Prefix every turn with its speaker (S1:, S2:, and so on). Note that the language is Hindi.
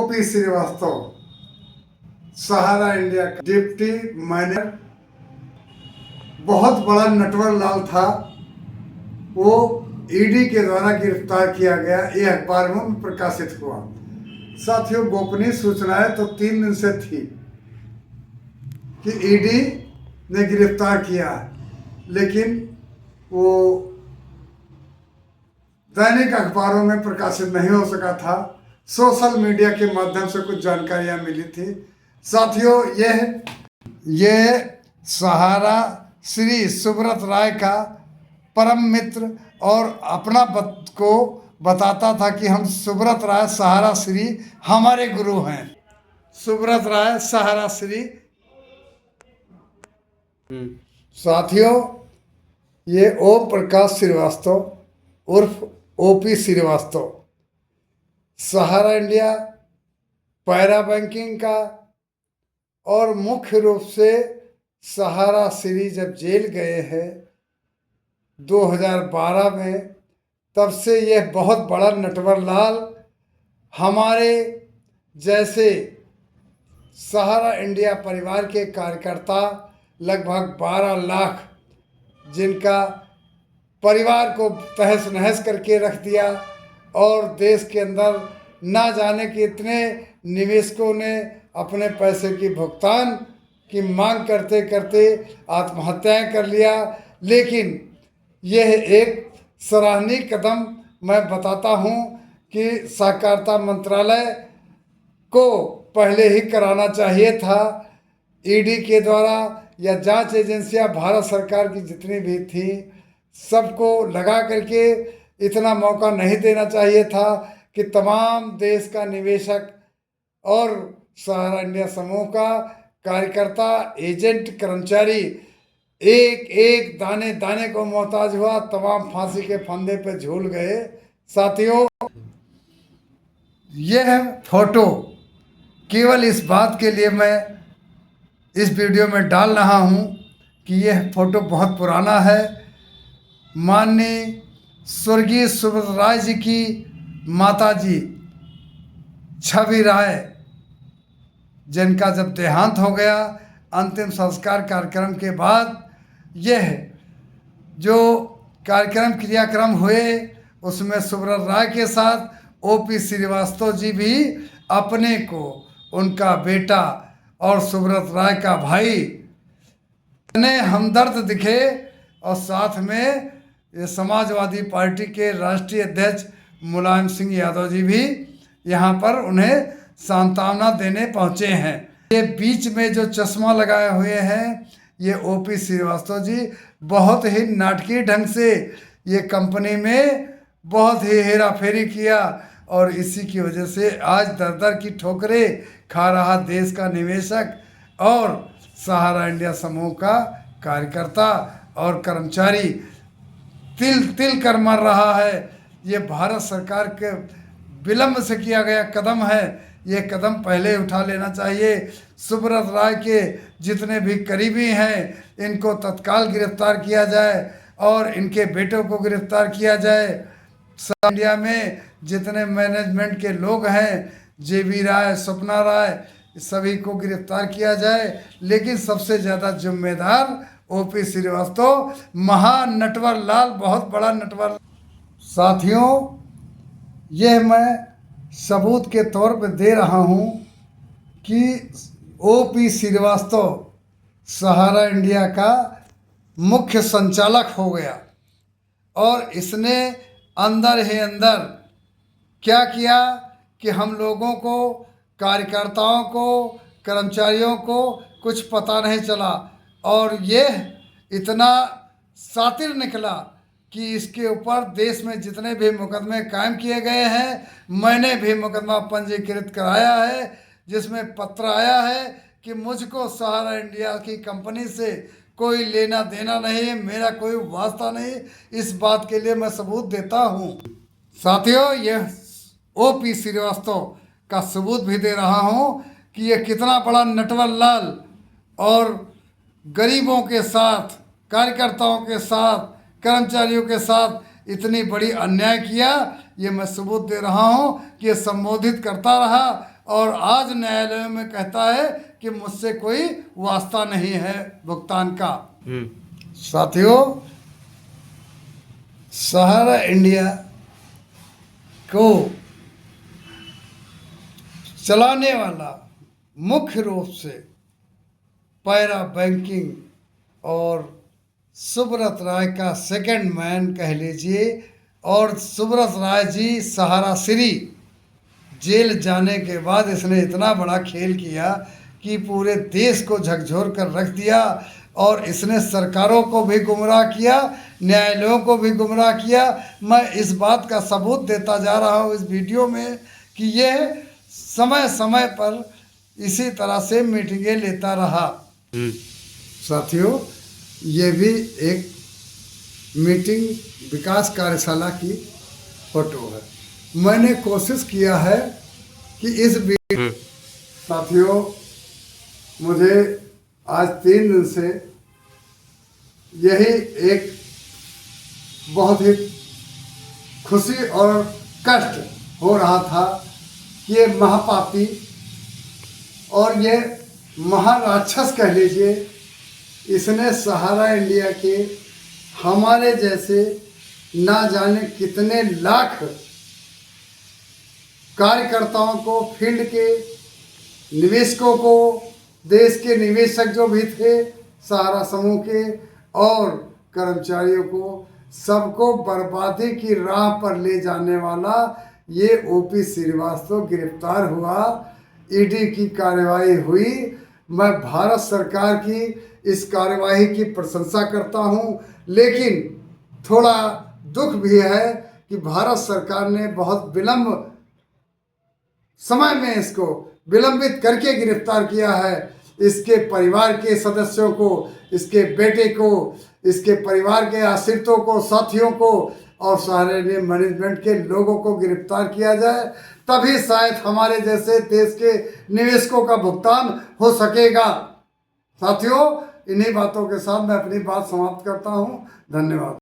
S1: ओपी श्रीवास्तव सहारा इंडिया का डिप्टी मैनेजर बहुत बड़ा नटवर लाल था। वो ईडी के द्वारा गिरफ्तार किया गया, ये अखबार में प्रकाशित हुआ। साथियों, गोपनीय सूचनाएं तो 3 दिन से थी कि ईडी ने गिरफ्तार किया, लेकिन वो दैनिक अखबारों में प्रकाशित नहीं हो सका था। सोशल मीडिया के माध्यम से कुछ जानकारियां मिली थी। साथियों, यह सहारा श्री सुब्रत राय का परम मित्र और अपना को बताता था कि हम सुब्रत राय सहारा श्री हमारे गुरु हैं। सुब्रत राय सहारा श्री। साथियों, ये ओम प्रकाश श्रीवास्तव उर्फ ओपी श्रीवास्तव सहारा इंडिया पैरा बैंकिंग का और मुख्य रूप से सहारा श्री जब जेल गए हैं 2012 में, तब से यह बहुत बड़ा नटवर लाल हमारे जैसे सहारा इंडिया परिवार के कार्यकर्ता लगभग 12 लाख जिनका परिवार को तहस नहस करके रख दिया और देश के अंदर ना जाने कि इतने निवेशकों ने अपने पैसे की भुगतान की मांग करते करते आत्महत्याएं कर लिया। लेकिन यह एक सराहनीय कदम मैं बताता हूं कि सहकारिता मंत्रालय को पहले ही कराना चाहिए था। ईडी के द्वारा या जांच एजेंसियां भारत सरकार की जितनी भी थी, सबको लगा करके इतना मौका नहीं देना चाहिए था कि तमाम देश का निवेशक और सहारा इंडिया समूह का कार्यकर्ता, एजेंट, कर्मचारी एक एक दाने दाने को मोहताज हुआ, तमाम फांसी के फंदे पे झूल गए। साथियों, यह फोटो केवल इस बात के लिए मैं इस वीडियो में डाल रहा हूं कि यह फोटो बहुत पुराना है। माननीय स्वर्गीय सुब्रत राय जी की माताजी छवि राय, जिनका जब देहांत हो गया अंतिम संस्कार कार्यक्रम के बाद, यह जो कार्यक्रम क्रियाक्रम हुए उसमें सुब्रत राय के साथ ओपी श्रीवास्तव जी भी अपने को, उनका बेटा और सुब्रत राय का भाई इतने हमदर्द दिखे। और साथ में ये समाजवादी पार्टी के राष्ट्रीय अध्यक्ष मुलायम सिंह यादव जी भी यहाँ पर उन्हें सांत्वना देने पहुँचे हैं। ये बीच में जो चश्मा लगाए हुए हैं, ये ओपी श्रीवास्तव जी बहुत ही नाटकीय ढंग से ये कंपनी में बहुत ही हेरा फेरी किया और इसी की वजह से आज दर दर की ठोकरें खा रहा देश का निवेशक और सहारा इंडिया समूह का कार्यकर्ता और कर्मचारी तिल तिल कर मर रहा है। ये भारत सरकार के विलंब से किया गया कदम है। ये कदम पहले उठा लेना चाहिए। सुब्रत राय के जितने भी करीबी हैं, इनको तत्काल गिरफ्तार किया जाए और इनके बेटों को गिरफ्तार किया जाए। इंडिया में जितने मैनेजमेंट के लोग हैं, जेबी राय, सपना राय, सभी को गिरफ्तार किया जाए। लेकिन सबसे ज़्यादा जिम्मेदार ओपी श्रीवास्तव, महान नटवर लाल, बहुत बड़ा नटवर। साथियों, यह मैं सबूत के तौर पर दे रहा हूं कि ओपी श्रीवास्तव सहारा इंडिया का मुख्य संचालक हो गया और इसने अंदर ही अंदर क्या किया कि हम लोगों को, कार्यकर्ताओं को, कर्मचारियों को कुछ पता नहीं चला और यह इतना शातिर निकला कि इसके ऊपर देश में जितने भी मुकदमे कायम किए गए हैं, मैंने भी मुकदमा पंजीकृत कराया है, जिसमें पत्र आया है कि मुझको सहारा इंडिया की कंपनी से कोई लेना देना नहीं, मेरा कोई वास्ता नहीं। इस बात के लिए मैं सबूत देता हूँ। साथियों, यह ओपी श्रीवास्तव का सबूत भी दे रहा हूँ कि यह कितना बड़ा नटवर लाल और गरीबों के साथ, कार्यकर्ताओं के साथ, कर्मचारियों के साथ इतनी बड़ी अन्याय किया। ये मैं सबूत दे रहा हूँ कि ये संबोधित करता रहा और आज न्यायालय में कहता है कि मुझसे कोई वास्ता नहीं है भुगतान का। साथियों, सहारा इंडिया को चलाने वाला मुख्य रूप से पैरा बैंकिंग और सुब्रत राय का सेकंड मैन कह लीजिए। और सुब्रत राय जी सहारा श्री जेल जाने के बाद इसने इतना बड़ा खेल किया कि पूरे देश को झकझोर कर रख दिया। और इसने सरकारों को भी गुमराह किया, न्यायालयों को भी गुमराह किया। मैं इस बात का सबूत देता जा रहा हूँ इस वीडियो में कि यह समय समय पर इसी तरह से मीटिंगें लेता रहा। साथियों, ये भी एक मीटिंग विकास कार्यशाला की फोटो है। मैंने कोशिश किया है कि इस साथियों, मुझे आज 3 दिन से यही एक बहुत ही खुशी और कष्ट हो रहा था कि ये महापापी और ये महाराक्षस कह लीजिए, इसने सहारा इंडिया के हमारे जैसे ना जाने कितने लाख कार्यकर्ताओं को, फील्ड के निवेशकों को, देश के निवेशक जो भी थे सहारा समूह के और कर्मचारियों को, सबको बर्बादी की राह पर ले जाने वाला ये ओपी श्रीवास्तव गिरफ्तार हुआ। ईडी की कार्यवाही हुई। मैं भारत सरकार की इस कार्यवाही की प्रशंसा करता हूँ, लेकिन थोड़ा दुख भी है कि भारत सरकार ने बहुत विलंब समय में इसको विलंबित करके गिरफ्तार किया है। इसके परिवार के सदस्यों को, इसके बेटे को, इसके परिवार के आश्रितों को, साथियों को और सहारा मैनेजमेंट के लोगों को गिरफ्तार किया जाए, तभी शायद हमारे जैसे देश के निवेशकों का भुगतान हो सकेगा। साथियों, इन्हीं बातों के साथ मैं अपनी बात समाप्त करता हूँ। धन्यवाद।